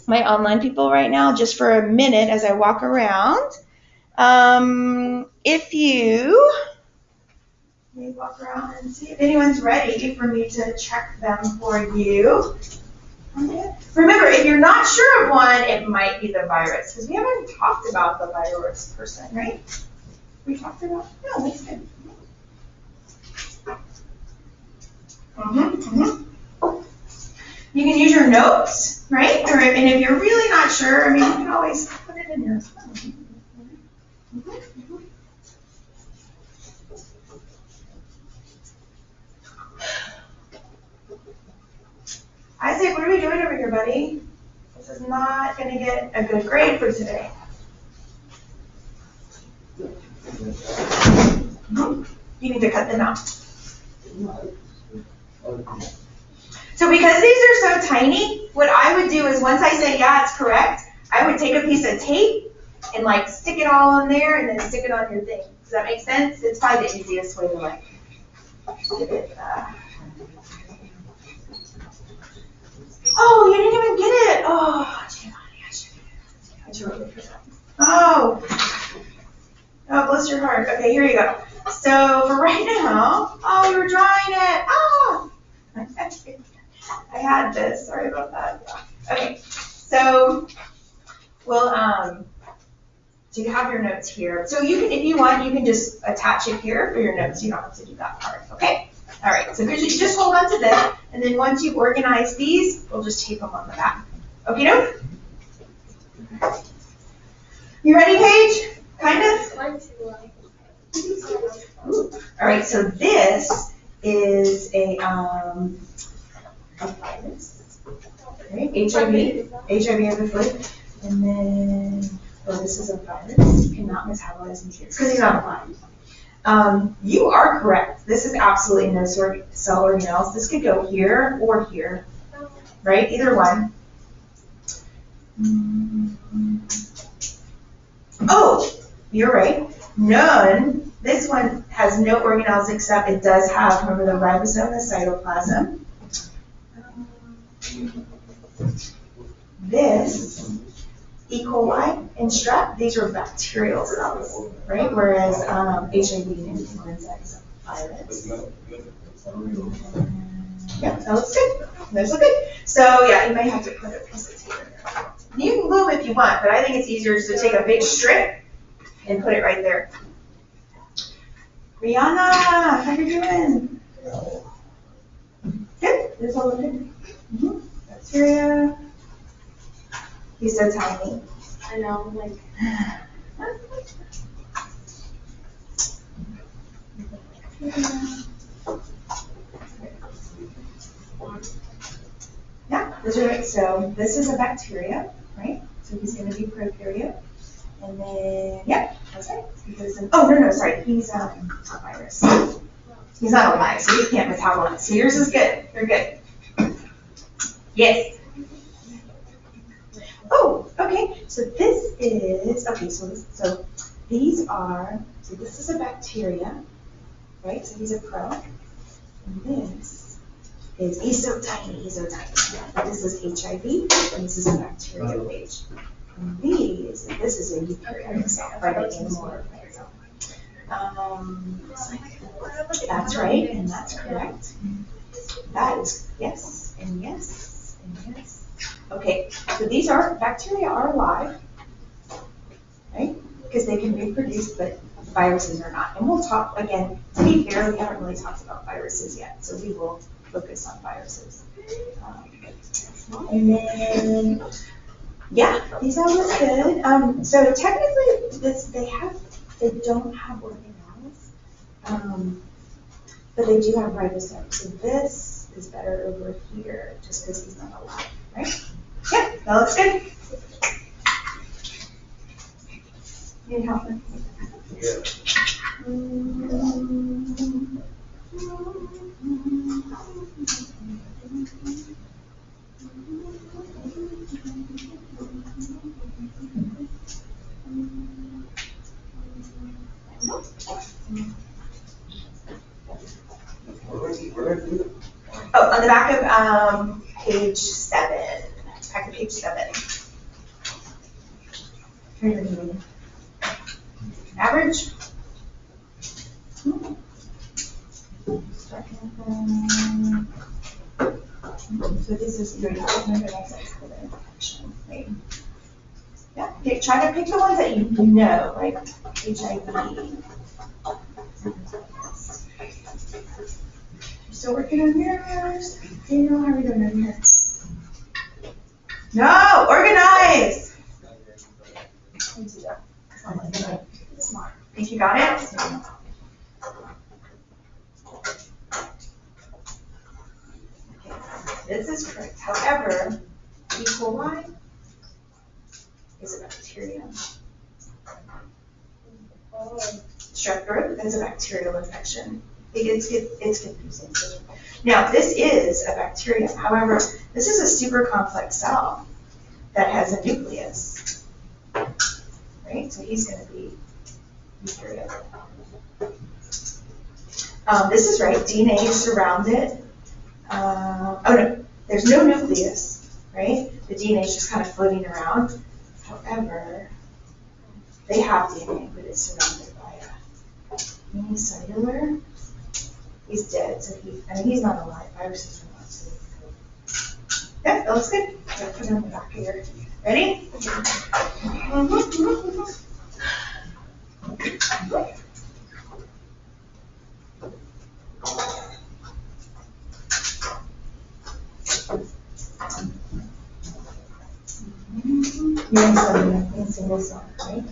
online people right now just for a minute as I walk around. If you may walk around and see if anyone's ready for me to check them for you. Okay. Remember, if you're not sure of one, it might be the virus, because we haven't talked about the virus person, right? We talked about, no, that's good. You can use your notes, right? And if you're really not sure, you can always put it in your phone. Isaac, what are we doing over here, buddy? This is not going to get a good grade for today. You need to cut them out. So because these are so tiny, what I would do is once I say, yeah, it's correct, I would take a piece of tape and stick it all on there and then stick it on your thing. Does that make sense? It's probably the easiest way to get it. Oh, you didn't even get it. Oh, Giovanni, I should really forgot. Oh, bless your heart. Okay, here you go. So for right now, oh, you were drawing it. Oh, I had this. Sorry about that. Okay, so we'll so you have your notes here. So you can, if you want, you can just attach it here for your notes. You don't have to do that part. Okay. All right, so you just hold on to this, and then once you've organized these, we'll just tape them on the back. Okay, doke? You ready, Paige? Kind of? All right, so this is a virus. Right? HIV of the foot. And then, this is a virus. You cannot metabolize in kids because he's not blind. You are correct. This is absolutely no cell organelles. This could go here or here, right? Either one. Oh, you're right. None. This one has no organelles except it does have, remember, the ribosome, the cytoplasm. This, E. coli and strep, these are bacterial cells, right? Whereas HIV and influenza is a virus. Yeah, that looks good. Those look good. So yeah, you may have to put a piece of tape in there. You can glue if you want, but I think it's easier just to take a big strip and put it right there. Rihanna, how you doing? Good. There's all of it. Bacteria. He's so tiny. I know, like. Yeah, those are right. So this is a bacteria, right? So he's going to be prokaryote. And then, yeah, that's right. No, sorry. He's a virus. He's not alive, so he can't metabolize. So yours is good. They're good. Yes. Oh, okay. So this is, okay, so these are, so this is a bacteria, right? So he's a pro. And this is, he's so tiny. This is HIV, and this is a bacterial phage. And this is a eukaryotic cell, by the animal or plant cell. That's right, and that's correct. That is yes, and yes, and yes. Okay, so these bacteria are alive, right? Because they can reproduce, but viruses are not. And we'll talk, again, to be fair, we haven't really talked about viruses yet, so we will focus on viruses. And then, yeah, these all look good. So technically, they don't have organelles, but they do have ribosomes. So this is better over here, just because he's not alive, right? Yeah, that looks good. Need help? Yeah. Oh, on the back of page 7. Back of page 7. Average. So this is your infection, right? Yeah. Try to pick the ones that you know, like HIV. Still working on yours. Daniel, how are we doing over here? No, organize. Smart. Think you got it? Okay. This is correct. However, E. coli is a bacterium. Strep throat is a bacterial infection. It's confusing. Now, this is a bacterium. However, this is a super complex cell that has a nucleus, right? So he's going to be eukaryote. This is right. DNA is surrounded. Oh no, there's no nucleus, right? The DNA is just kind of floating around. However, they have DNA, but it's surrounded by a unicellular. He's dead, so he's not alive. Viruses are not. So yeah, that looks good. I'm gonna put it on the back here. Ready? You're in single cell, right?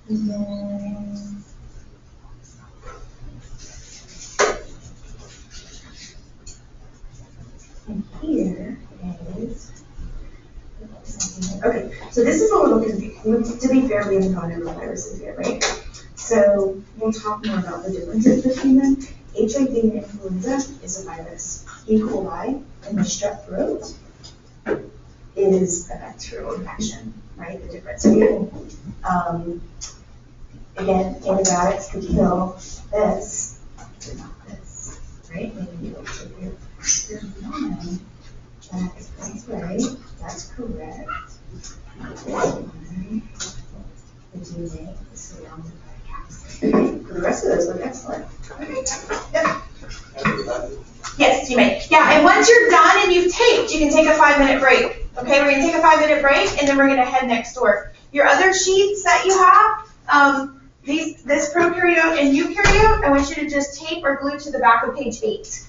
And then and here is okay. So this is a little confusing. To be fair, we haven't gone over viruses yet, right? So we'll talk more about the differences between them. HIV and influenza is a virus. E. coli and the strep throat is a bacterial infection, right? The difference. So you can, again, antibiotics could kill this, but not this, right? Maybe you look over here. There's one. That's right. That's correct. For the rest of those look excellent. Okay. Yep. Yes, you may. Yeah, and once you're done and you've taped, you can take a 5-minute break. Okay, we're going to take a 5-minute break, and then we're going to head next door. Your other sheets that you have, this prokaryote and eukaryote, I want you to just tape or glue to the back of page 8.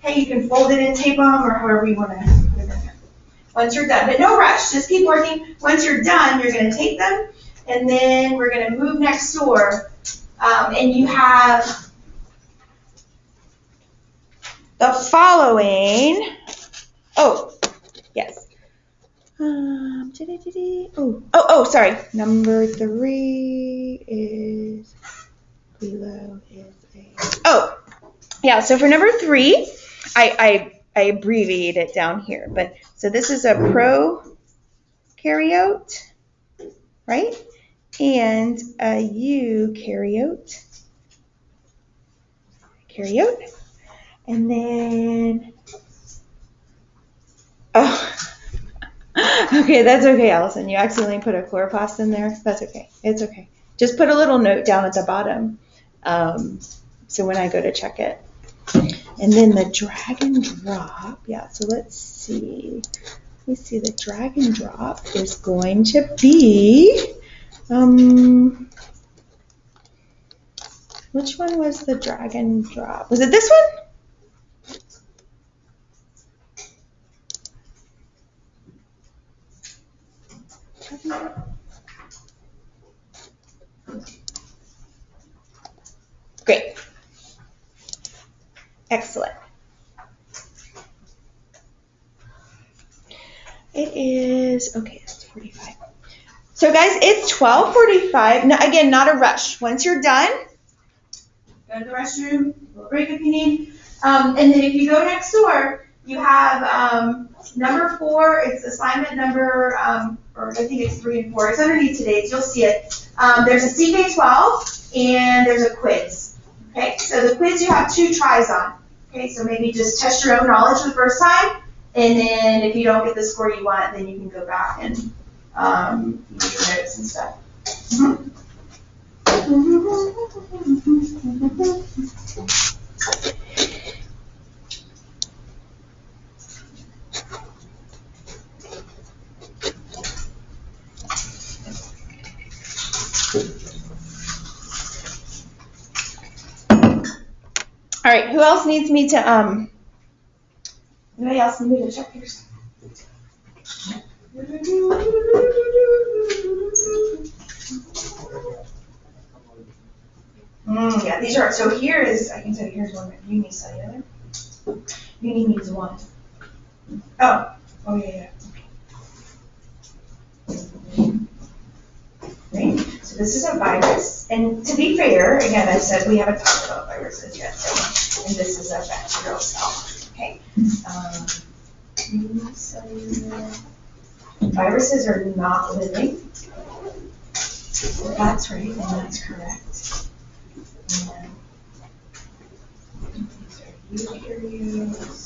Okay, you can fold it and tape them, or however you want to put it in there. Once you're done, but no rush, just keep working. Once you're done, you're going to tape them, and then we're going to move next door, and you have the following. Oh, yes. Sorry. Number 3 is below so for number 3, I abbreviate it down here, but so this is a prokaryote, right? And a eukaryote. And then, okay, that's okay, Allison. You accidentally put a chloroplast in there. That's okay. It's okay. Just put a little note down at the bottom, so when I go to check it. And then the drag and drop. Yeah, so let's see. The drag and drop is going to be, which one was the drag and drop? Was it this one? Great. Excellent. It is, okay, it's 45. So guys, it's 12:45. Now, again, not a rush. Once you're done, go to the restroom, we'll break if you need. And then if you go next door, you have number 4, it's assignment number, or I think it's 3 and 4. It's underneath today's, you'll see it. There's a CK12 and there's a quiz. Okay, so the quiz you have 2 tries on. Okay, so maybe just test your own knowledge the first time, and then if you don't get the score you want, then you can go back and use your notes and stuff. All right, who else needs me to, anybody else need me to check yours? Yeah, these are, so here is, I can tell you, here's one that you need to study other. Uni needs 1. Oh, yeah. Right? So this is a virus, and to be fair, again, I said we haven't talked about viruses yet, so, and this is a bacterial cell, okay? Unicellular. Viruses are not living. That's right, and that's correct. And these are eukaryotes.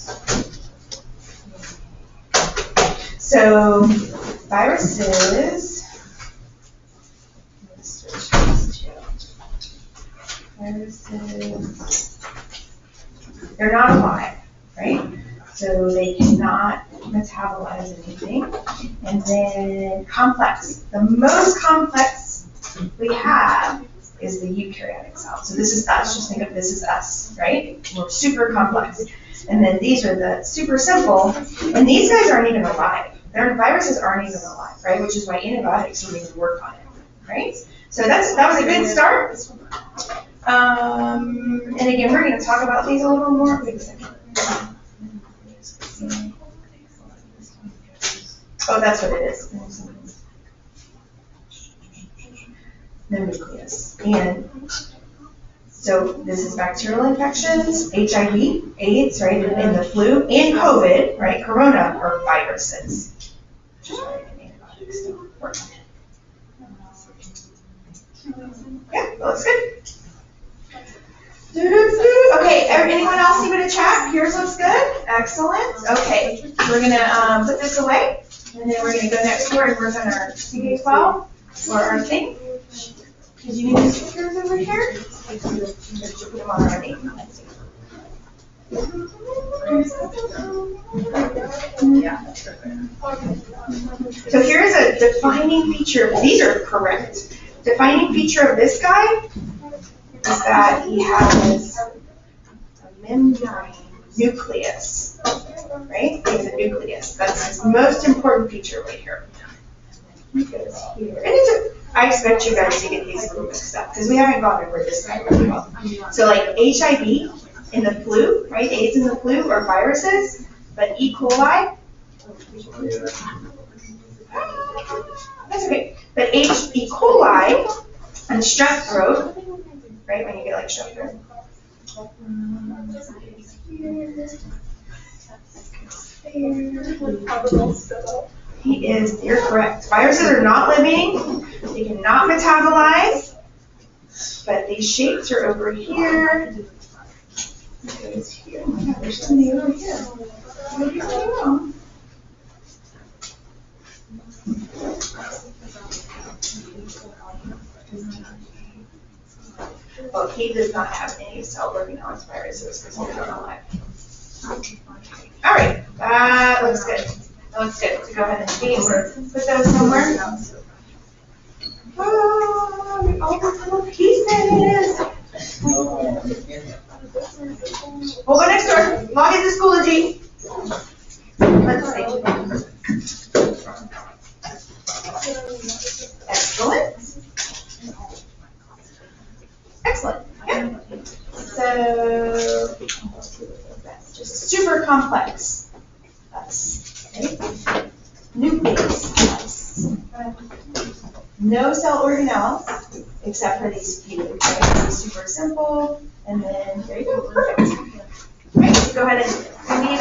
So viruses. Viruses, they're not alive, right? So they cannot metabolize anything. And then complex. The most complex we have is the eukaryotic cell. So this is us. Just think of this as us, right? We're super complex. And then these are the super simple. And these guys aren't even alive. Their viruses aren't even alive, right? Which is why antibiotics don't even work on it, right? So that was a good start. And again, we're going to talk about these a little more. Wait a second. Oh, that's what it is. The nucleus. And so this is bacterial infections, HIV, AIDS, right, and the flu, and COVID, right, corona are viruses. Antibiotics don't work on it. Yeah, that looks good. Okay, anyone else need me to check? Yours looks good? Excellent. Okay, we're going to put this away, and then we're going to go next door and work on our CK12 or our thing. here? Did you put them on already? Let's see. Yeah. So here is a defining feature. These are correct. Defining feature of this guy is that he has a membrane nucleus, right? He has a nucleus. That's his most important feature right here. He goes here. And I expect you guys to get these little mixed up because we haven't gone over this guy really well. So like HIV in the flu, right? AIDS in the flu are viruses, but E. coli. That's okay. But E. coli and strep throat, right? When you get like strep throat. You're correct. Viruses are not living. They cannot metabolize. But these shapes are over here. There's here. Oh my God, there's so many over here. What do you know? Well, he does not have any cell organelles viruses because he's not alive. All right, that looks good. That looks good. So go ahead and put those somewhere. Oh, all the little pieces. We'll go next door. Log into Schoology. Let's see. Excellent. Excellent. Yeah. So that's just super complex. That's right. Nucleus. That's no cell organelles except for these few. Right? Super simple. And then there you go. Perfect. All right. So go ahead and we need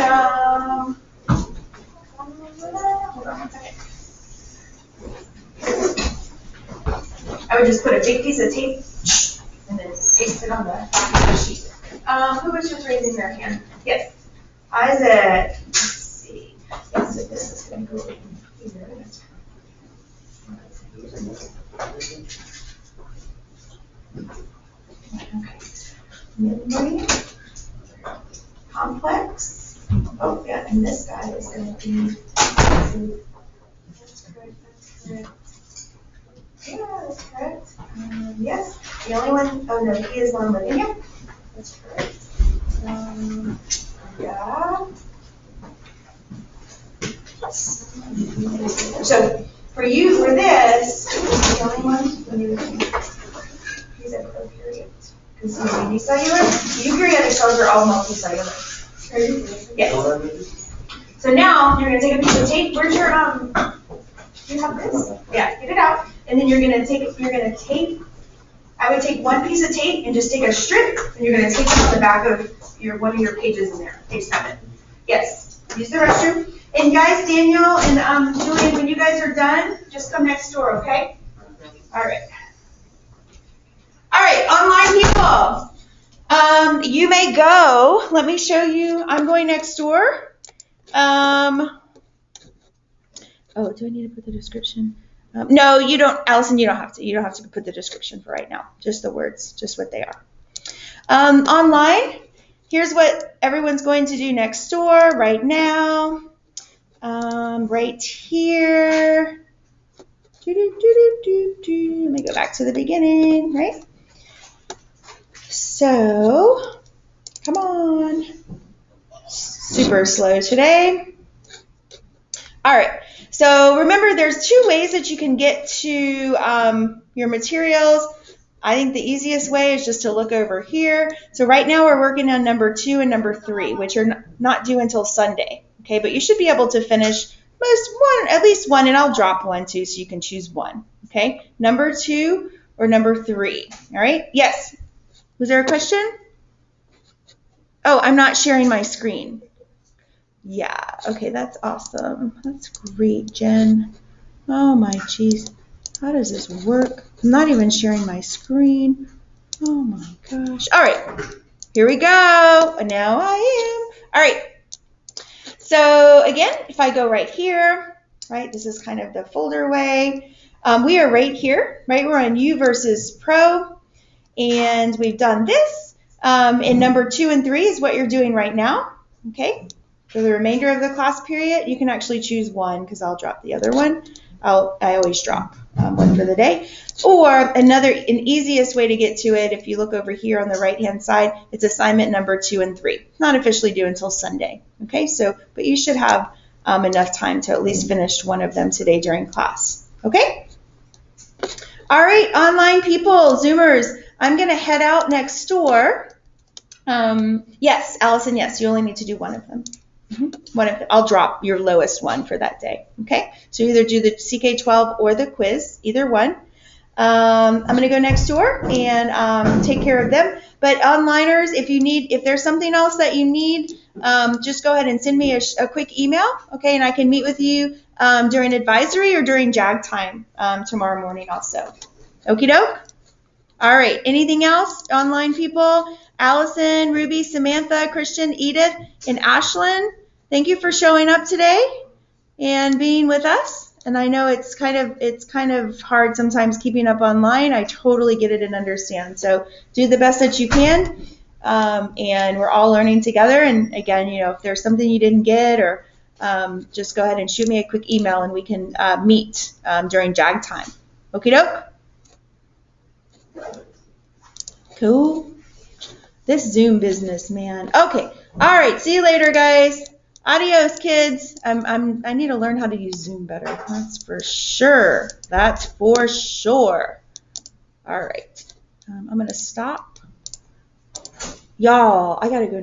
hold on one second. I would just put a big piece of tape and then paste it on the back of the sheet. Who was just raising their hand? Yes. Isaac. Let's see. Yes, so this is going to go here. Okay. Membrane. Complex. Oh, yeah, and this guy is going to be. That's correct. That's correct. Yeah, that's correct. Yes, the only one, oh no, he is non-living. Yeah, that's correct. Yeah. So for you, for this, the only one, he's a prokaryote. Because he's unicellular. Eukaryotic cells are all multicellular. Yes. So now you're going to take a piece of tape. Where's your, do you have this? Yeah, get it out. And then you're gonna tape, I would take one piece of tape and just take a strip, and you're gonna tape it on the back of one of your pages in there, page 7. Yes, use the restroom. And guys, Daniel and Julian, when you guys are done, just come next door, okay? All right. All right, online people, you may go. Let me show you, I'm going next door. Oh, do I need to put the description? No, you don't, Allison, you don't have to. You don't have to put the description for right now. Just the words, just what they are. Online, here's what everyone's going to do next door right now. Right here. Let me go back to the beginning, right? So, come on. Super slow today. All right. So remember, there's 2 ways that you can get to your materials. I think the easiest way is just to look over here. So right now we're working on number 2 and number 3, which are not due until Sunday. Okay, but you should be able to finish at least one, and I'll drop one too, so you can choose one. Okay, number 2 or number 3. All right. Yes. Was there a question? Oh, I'm not sharing my screen. Yeah, okay, that's awesome. That's great, Jen. Oh my geez. How does this work? I'm not even sharing my screen. Oh my gosh. All right, here we go. And now I am. All right. So again, if I go right here, right, this is kind of the folder way. We are right here, right? We're on U versus Pro. And we've done this. In number 2 and 3 is what you're doing right now. Okay. For the remainder of the class period, you can actually choose one because I'll drop the other one. I always drop one for the day. Or an easiest way to get to it, if you look over here on the right-hand side, it's assignment number 2 and 3. It's not officially due until Sunday. Okay, but you should have enough time to at least finish one of them today during class. Okay? All right, online people, Zoomers, I'm going to head out next door. Yes, Allison, yes, you only need to do one of them. I'll drop your lowest one for that day. Okay, so either do the CK12 or the quiz, either one. I'm going to go next door and take care of them. But onliners, if there's something else that you need, just go ahead and send me a quick email, okay? And I can meet with you during advisory or during JAG time tomorrow morning also. Okie doke? All right, anything else, online people? Allison, Ruby, Samantha, Christian, Edith, and Ashlyn, thank you for showing up today and being with us. And I know it's kind of hard sometimes keeping up online. I totally get it and understand. So do the best that you can, and we're all learning together. And again, if there's something you didn't get, or just go ahead and shoot me a quick email, and we can meet during JAG time. Okie doke. Cool. This Zoom business, man. Okay. All right. See you later, guys. Adios, kids. I need to learn how to use Zoom better. That's for sure. That's for sure. All right. I'm going to stop. Y'all, I got to go next.